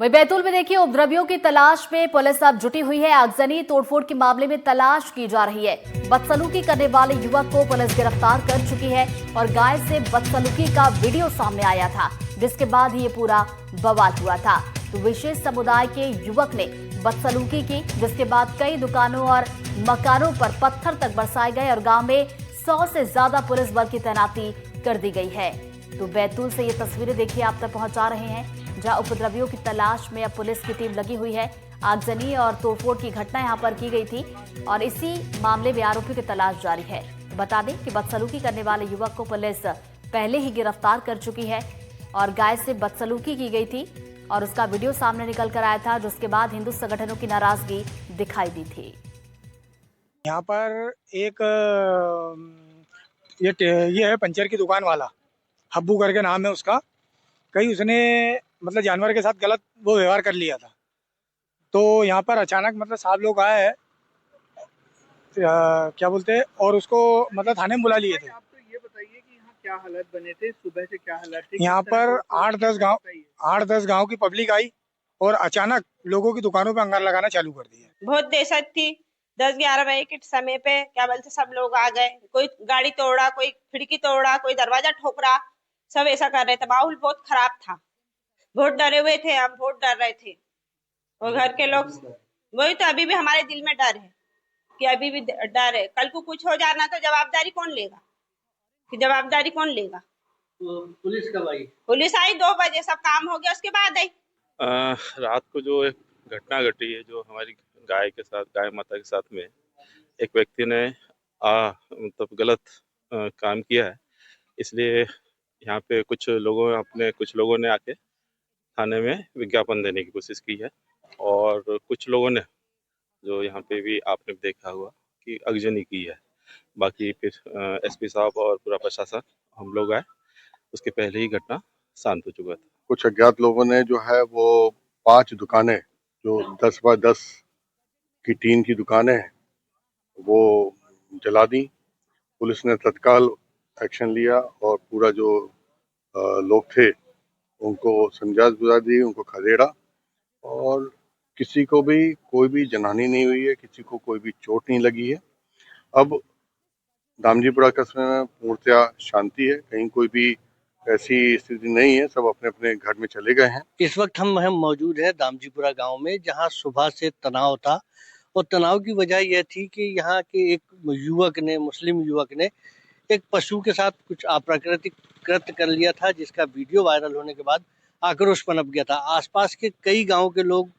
वहीं बैतूल में देखिए उपद्रवियों की तलाश में पुलिस अब जुटी हुई है। आगजनी तोड़फोड़ के मामले में तलाश की जा रही है। बदसलूकी करने वाले युवक को पुलिस गिरफ्तार कर चुकी है और गाय से बदसलूकी का वीडियो सामने आया था, जिसके बाद ही ये पूरा बवाल हुआ था। तो विशेष समुदाय के युवक ने बदसलूकी की, जिसके बाद कई दुकानों और मकानों पर पत्थर तक बरसाए गए और गांव में 100 से ज्यादा पुलिस बल की तैनाती कर दी गई है। तो बैतूल से ये तस्वीरें देखिए आप तक पहुंचा रहे हैं, जहां उपद्रवियों की तलाश में अब पुलिस की टीम लगी हुई है। आगजनी और तोड़फोड़ की घटना यहां पर की गई थी और इसी मामले में आरोपियों की तलाश जारी है। बता दें कि बदसलूकी करने वाले युवक को पुलिस पहले ही गिरफ्तार कर चुकी है और गाय से बदसलूकी की गई थी और उसका वीडियो सामने निकल कर आया था, जिसके बाद हिंदू संगठनों की नाराजगी दिखाई दी थी। यहाँ पर एक ये है पंचर की दुकान वाला, हब्बू करके नाम है उसका। कहीं उसने मतलब जानवर के साथ गलत वो व्यवहार कर लिया था, तो यहाँ पर अचानक मतलब साहब लोग आए हैं, क्या बोलते हैं, और उसको मतलब थाने में बुला लिए थे। आप तो ये बताइए कि यहाँ क्या हालत बने थे, सुबह से क्या हालत थी? यहाँ पर 8-10 गांव की पब्लिक आई और अचानक लोगों की दुकानों पे अंगार लगाना चालू कर दिया। बहुत दहशत थी। 10-11 बजे के समय पे क्या बोलते सब लोग आ गए, कोई गाड़ी तोड़ा, कोई खिड़की तोड़ा, कोई दरवाजा ठोकरा, सब ऐसा कर रहे थे। माहौल बहुत खराब था, बहुत डरे हुए थे, हम बहुत डर रहे थे और घर के लोग वही तो अभी भी हमारे दिल में डर है कि अभी भी डर है। कल को कुछ हो जाना तो जवाबदारी कौन लेगा? तो पुलिस कब आई? पुलिस आई 2 बजे, सब काम हो गया उसके बाद आई। रात को जो एक घटना घटी है, जो हमारी गाय माता के साथ में एक व्यक्ति ने मतलब गलत काम किया है, इसलिए यहाँ पे कुछ लोगों ने आके थाने में विज्ञापन देने की कोशिश की है और कुछ लोगों ने जो यहाँ पे भी आपने देखा हुआ कि आगजनी की है। बाकी फिर एसपी साहब और पूरा प्रशासन हम लोग आए, उसके पहले ही घटना शांत हो चुका था। कुछ अज्ञात लोगों ने जो है वो 5 दुकानें जो 10 बाय 10 की टीन की दुकानें हैं वो जला दी। पुलिस ने तत्काल एक्शन लिया और पूरा जो लोग थे उनको समझाइश बुझा दी, उनको खदेड़ा और किसी को भी कोई भी जनहानि नहीं हुई है, किसी को कोई भी चोट नहीं लगी है। अब दामजीपुरा कस्बे में पूर्णतया शांति है, कहीं कोई भी ऐसी स्थिति नहीं है, सब अपने अपने घर में चले गए हैं। इस वक्त हम मौजूद है दामजीपुरा गांव में, जहां सुबह से तनाव था और तनाव की वजह यह थी कि यहाँ के एक मुस्लिम युवक ने एक पशु के साथ कुछ अप्राकृतिक कृत्य कर लिया था, जिसका वीडियो वायरल होने के बाद आक्रोश पनप गया था। आसपास के कई गांव के लोग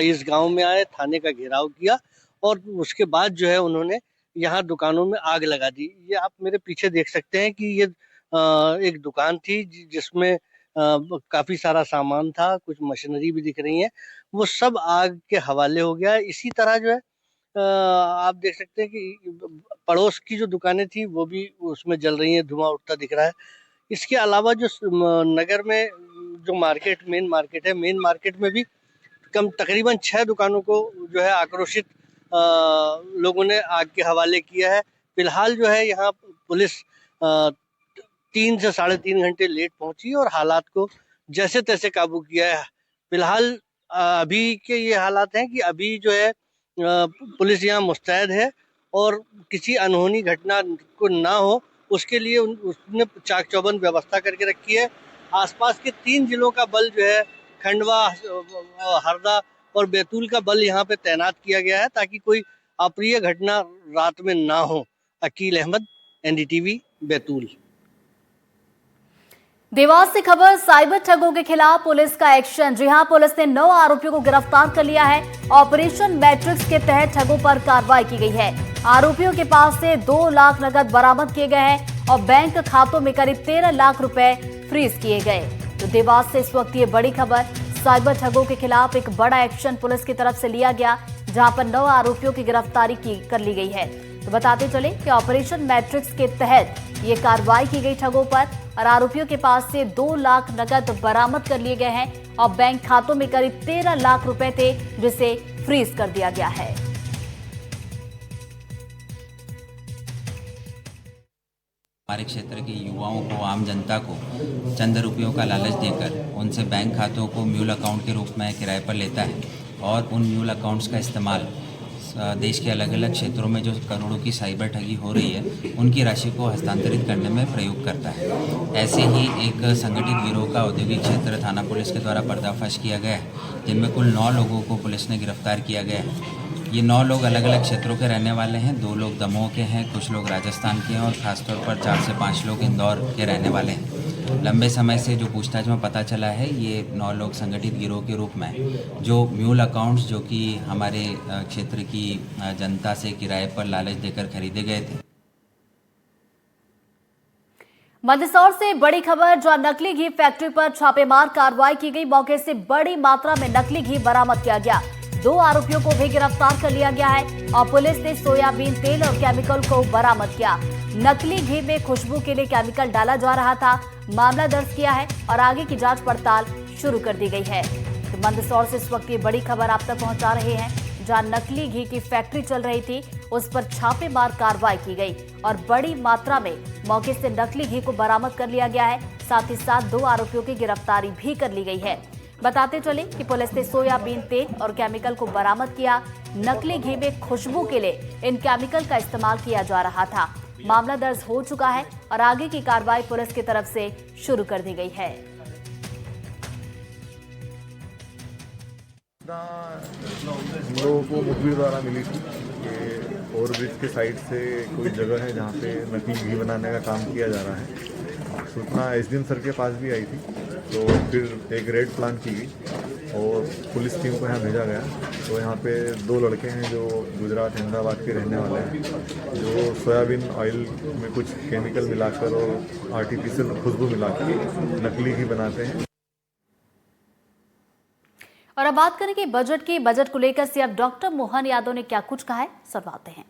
इस गांव में आए, थाने का घेराव किया और उसके बाद जो है उन्होंने यहाँ दुकानों में आग लगा दी। ये आप मेरे पीछे देख सकते हैं कि ये एक दुकान थी जिसमें काफी सारा सामान था, कुछ मशीनरी भी दिख रही है, वो सब आग के हवाले हो गया। इसी तरह जो है आप देख सकते हैं कि पड़ोस की जो दुकानें थी वो भी उसमें जल रही हैं, धुआं उठता दिख रहा है। इसके अलावा जो नगर में जो मेन मार्केट में भी तकरीबन 6 दुकानों को जो है आक्रोशित लोगों ने आग के हवाले किया है। फिलहाल जो है यहाँ पुलिस 3 से 3.5 घंटे लेट पहुंची और हालात को जैसे तैसे काबू किया है। फिलहाल अभी के ये हालात हैं कि अभी जो है पुलिस यहाँ मुस्तैद है और किसी अनहोनी घटना को ना हो उसके लिए उसने चाक चौबंद व्यवस्था करके रखी है। आसपास के 3 जिलों का बल जो है, खंडवा, हरदा और बैतूल का बल यहाँ पे तैनात किया गया है ताकि कोई अप्रिय घटना रात में ना हो। अकील अहमद, एनडीटीवी, बैतूल। देवास से खबर, साइबर ठगों के खिलाफ पुलिस का एक्शन। जी हां, पुलिस ने 9 आरोपियों को गिरफ्तार कर लिया है। ऑपरेशन मैट्रिक्स के तहत ठगों पर कार्रवाई की गई है। आरोपियों के पास से 2 लाख नकद बरामद किए गए हैं और बैंक खातों में करीब 13 लाख रुपए फ्रीज किए गए। तो देवास से इस वक्त ये बड़ी खबर, साइबर ठगों के खिलाफ एक बड़ा एक्शन पुलिस की तरफ से लिया गया, जहां पर 9 आरोपियों की गिरफ्तारी कर ली गई है। तो बताते चले कि ऑपरेशन मैट्रिक्स के तहत ये कार्रवाई की गई ठगों पर और आरोपियों के पास से 2 लाख नकद बरामद कर लिए गए हैं और बैंक खातों में करीब 13 लाख रुपए थे, जिसे फ्रीज कर दिया गया है। हमारे क्षेत्र के युवाओं को, आम जनता को चंद रुपयों का लालच देकर उनसे बैंक खातों को म्यूल अकाउंट के रूप में किराए पर लेता है और उन म्यूल अकाउंट्स का इस्तेमाल देश के अलग अलग क्षेत्रों में जो करोड़ों की साइबर ठगी हो रही है उनकी राशि को हस्तांतरित करने में प्रयोग करता है। ऐसे ही एक संगठित गिरोह का औद्योगिक क्षेत्र थाना पुलिस के द्वारा पर्दाफाश किया गया है, जिनमें कुल 9 लोगों को पुलिस ने गिरफ्तार किया गया है। ये 9 लोग अलग अलग क्षेत्रों के रहने वाले हैं। 2 लोग दमोह के हैं, कुछ लोग राजस्थान के हैं और ख़ासतौर पर 4 से 5 लोग इंदौर के रहने वाले हैं। लंबे समय से जो पूछताछ में पता चला है, ये 9 लोग संगठित गिरोह के रूप में जो म्यूल अकाउंट्स जो कि हमारे क्षेत्र की जनता से किराए पर लालच देकर खरीदे गए थे। मंदसौर से बड़ी खबर, जहां नकली घी फैक्ट्री पर छापेमार कार्रवाई की गई। मौके से बड़ी मात्रा में नकली घी बरामद किया गया। 2 आरोपियों को भी गिरफ्तार कर लिया गया है और पुलिस ने सोयाबीन तेल और केमिकल को बरामद किया। नकली घी में खुशबू के लिए केमिकल डाला जा रहा था। मामला दर्ज किया है और आगे की जांच पड़ताल शुरू कर दी गई है। तो मंदसौर से इस वक्त ये बड़ी खबर आप तक पहुंचा रहे हैं, जहां नकली घी की फैक्ट्री चल रही थी, उस पर छापेमार कार्रवाई की गई और बड़ी मात्रा में मौके से नकली घी को बरामद कर लिया गया है। साथ ही साथ 2 आरोपियों की गिरफ्तारी भी कर ली गई है। बताते चले कि पुलिस ने सोयाबीन तेल और केमिकल को बरामद किया। नकली घी में खुशबू के लिए इन केमिकल का इस्तेमाल किया जा रहा था। मामला दर्ज हो चुका है और आगे की कार्रवाई पुलिस की तरफ से शुरू कर दी गई है। हम लोगों को मुखबिर द्वारा मिली थी कि ओवरब्रिज के साइड से कोई जगह है जहाँ पे नकली घी बनाने का काम किया जा रहा है। सूचना एसडीएम सर के पास भी आई थी, तो फिर एक रेड प्लान की गई और पुलिस टीम को यहाँ भेजा गया। तो यहाँ पे 2 लड़के हैं जो गुजरात अहमदाबाद के रहने वाले हैं, जो सोयाबीन ऑयल में कुछ केमिकल मिलाकर और आर्टिफिशियल खुशबू मिलाकर नकली घी बनाते हैं। और अब बात करें कि बजट की। बजट को लेकर सीएम डॉक्टर मोहन यादव ने क्या कुछ कहा है, सुनवाते हैं।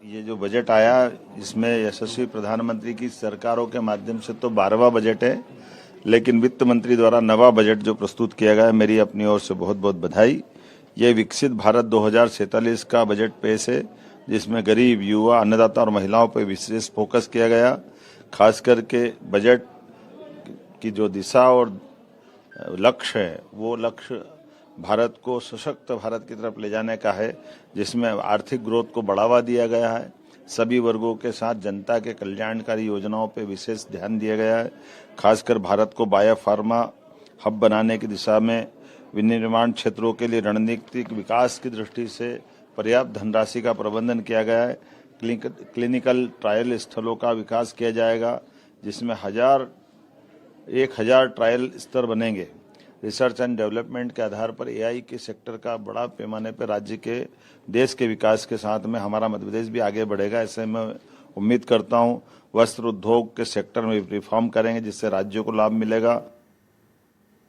ये जो बजट आया, इसमें यशस्वी प्रधानमंत्री की सरकारों के माध्यम से तो 12वां बजट है, लेकिन वित्त मंत्री द्वारा नवा बजट जो प्रस्तुत किया गया है, मेरी अपनी ओर से बहुत बहुत बधाई। ये विकसित भारत 2047 का बजट पेश है, जिसमें गरीब, युवा, अन्नदाता और महिलाओं पर विशेष फोकस किया गया। खास करके बजट की जो दिशा और लक्ष्य है, वो लक्ष्य भारत को सशक्त भारत की तरफ ले जाने का है, जिसमें आर्थिक ग्रोथ को बढ़ावा दिया गया है। सभी वर्गों के साथ जनता के कल्याणकारी योजनाओं पर विशेष ध्यान दिया गया है। खासकर भारत को बायोफार्मा हब बनाने की दिशा में विनिर्माण क्षेत्रों के लिए रणनीतिक विकास की दृष्टि से पर्याप्त धनराशि का प्रबंधन किया गया है। क्लिनिकल ट्रायल स्थलों का विकास किया जाएगा, जिसमें 1000 ट्रायल स्तर बनेंगे। रिसर्च एंड डेवलपमेंट के आधार पर एआई के सेक्टर का बड़ा पैमाने पर राज्य के देश के विकास के साथ में हमारा मध्य प्रदेश भी आगे बढ़ेगा, ऐसे मैं उम्मीद करता हूं। वस्त्र उद्योग के सेक्टर में रिफॉर्म करेंगे, जिससे राज्यों को लाभ मिलेगा।